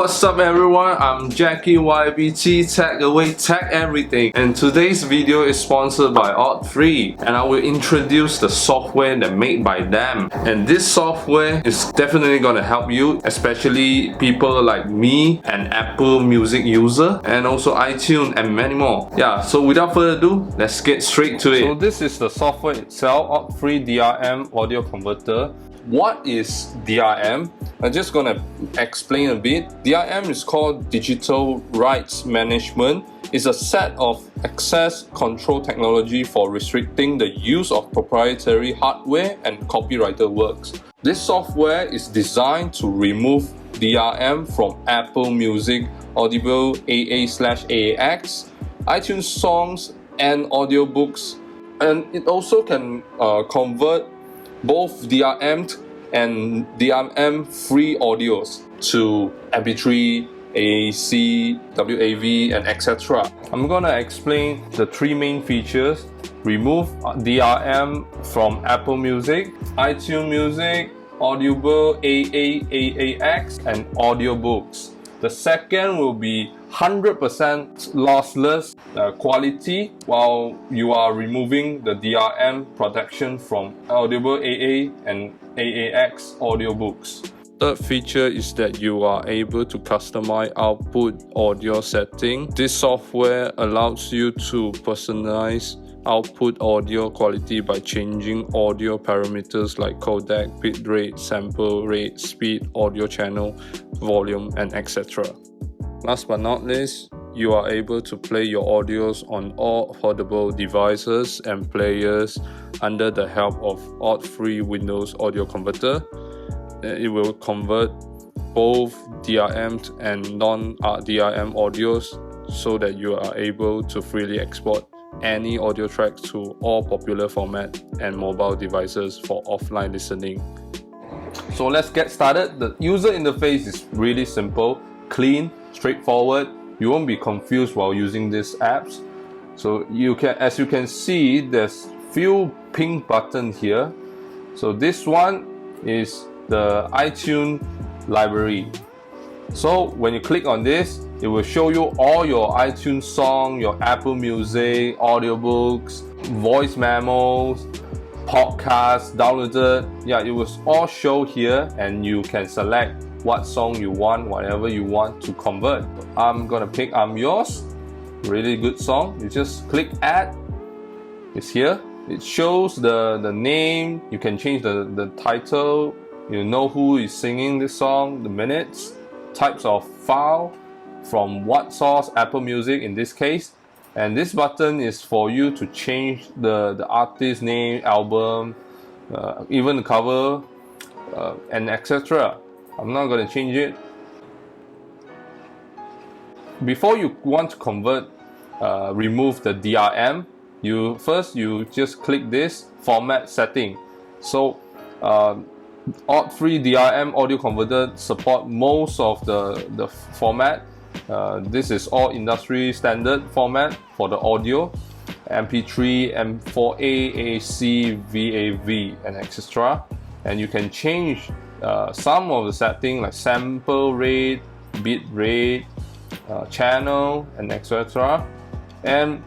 What's up everyone, I'm Jackie YBT, Tech Away Tech Everything, and today's video is sponsored by Audfree, and I will introduce the software that made by them. And this software is definitely gonna help you, especially people like me, an Apple Music user, and also iTunes and many more. Yeah, so without further ado, let's get straight to it. So this is the software itself, Audfree DRM audio converter. What is DRM? I'm just gonna explain a bit. DRM is called Digital Rights Management. It's a set of access control technology for restricting the use of proprietary hardware and copyrighted works. This software is designed to remove DRM from Apple Music, Audible, AA/AAX, iTunes songs, and audiobooks. And it also can convert both DRM and DRM free audios to MP3, AAC, WAV, and etc. I'm gonna explain the three main features. Remove DRM from Apple Music, iTunes Music, Audible, AAX, and audiobooks. The second will be 100% lossless quality while you are removing the DRM protection from Audible AA and AAX audiobooks. Third feature is that you are able to customize output audio setting. This software allows you to personalize output audio quality by changing audio parameters like codec, bitrate, sample rate, speed, audio channel, volume, and etc. Last but not least, you are able to play your audios on all affordable devices and players under the help of Audfree Windows Audio Converter. It will convert both DRM and non-DRM audios so that you are able to freely export any audio tracks to all popular format and mobile devices for offline listening. So let's get started. The user interface is really simple, clean, straightforward. You won't be confused while using these apps. So as you can see, there's few pink buttons here. So this one is the iTunes library. So when you click on this, it will show you all your iTunes song, your Apple Music, audiobooks, voice memos, podcasts downloaded. Yeah, it will all show here, and you can select what song you want, whatever you want to convert. I'm gonna pick I'm Yours, really good song. You just click add, it's here. It shows the name, you can change the title, you know who is singing this song, the minutes, types of file, from what source, Apple Music in this case. And this button is for you to change the artist name, album, even the cover, and etc. I'm not going to change it. Before you want to convert, remove the DRM, you just click this format setting. So Audfree DRM audio converter support most of the format. This is all industry standard format for the audio, MP3, M4A, AAC, VAV, and etc. And you can change some of the settings like sample rate, bit rate, channel, and etc. And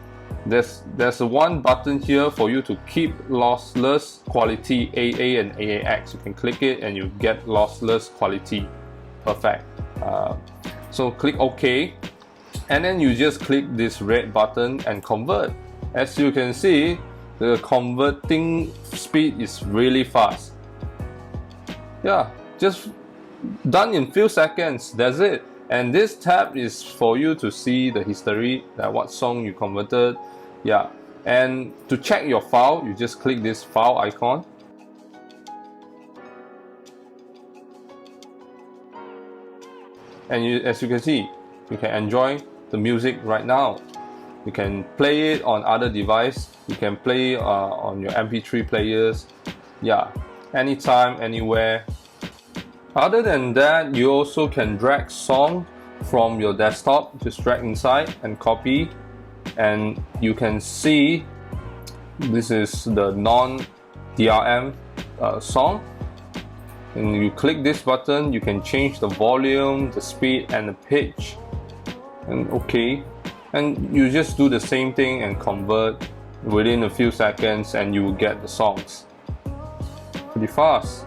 there's one button here for you to keep lossless quality, AA and AAX. You can click it and you get lossless quality. Perfect. So click OK, and then you just click this red button and convert. As you can see, the converting speed is really fast. Yeah, just done in few seconds. That's it. And this tab is for you to see the history, that what song you converted. Yeah, and to check your file, you just click this file icon. And as you can see, you can enjoy the music right now. You can play it on other devices. You can play on your MP3 players. Yeah, anytime, anywhere. Other than that, you also can drag song from your desktop. Just drag inside and copy. And you can see this is the non-DRM song. and you click this button, you can change the volume, the speed and the pitch, and okay, and you just do the same thing and convert within a few seconds and you will get the songs. Pretty fast,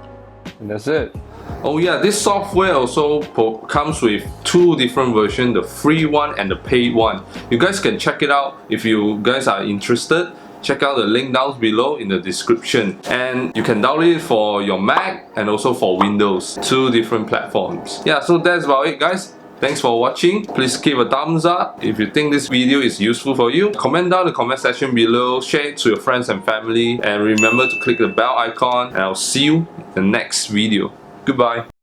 and that's it. Oh yeah, this software also comes with two different versions, the free one and the paid one. You guys can check it out if you guys are interested. Check out the link down below in the description, and you can download it for your Mac and also for Windows, two different platforms. Yeah, so that's about it guys. Thanks for watching. Please give a thumbs up if you think this video is useful for you. Comment down in the comment section below, share it to your friends and family, and remember to click the bell icon, and I'll see you in the next video. Goodbye.